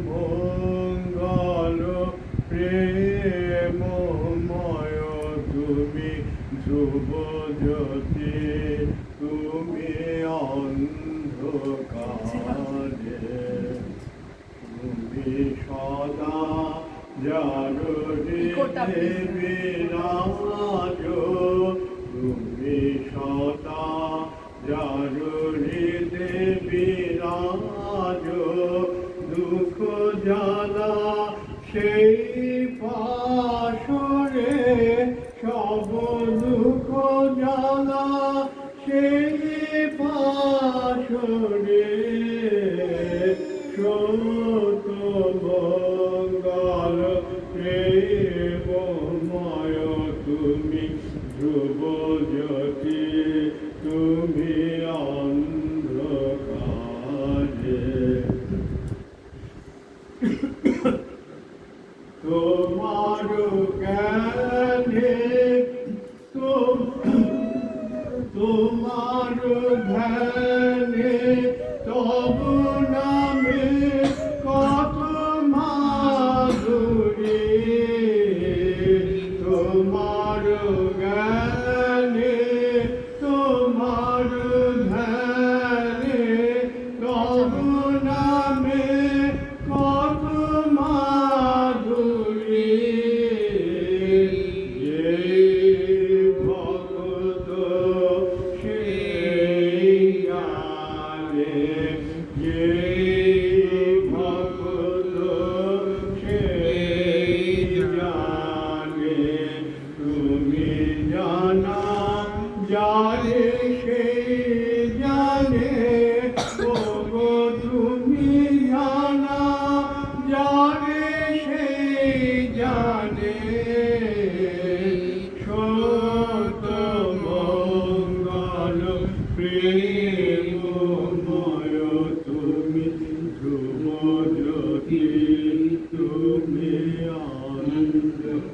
মঙ্গল প্রেমময় তুমি ধ্রুব জ্যোতি তুমি অন্ধকারে তুমি সদা জাগরে বিরাজ তুমি সদা জাগরে বিরাজ দুঃখ জ্বালা সেই পাশরে সব দুঃখ জ্বালা সেই পাশরে সত মঙ্গল প্রেমময় তুমি ধ্রুব জ্যোতি তুমি অন্ধকারে তোমার জ্ঞানে তোমার ধ্যানে তব নামে কত মাধুরী তোমার জ্ঞানে তোমার ধ্যানে তব নামে কত মাধুরী ভক্ত সেই গানে ভক্ত সেই জানে তুমি জানা জানে সেই জানে ওগো তুমি জানা জানে সেই জানে সত মঙ্গল প্রেমময় তুমি ধ্রুব জ্যোতি তুমি অন্ধকারে।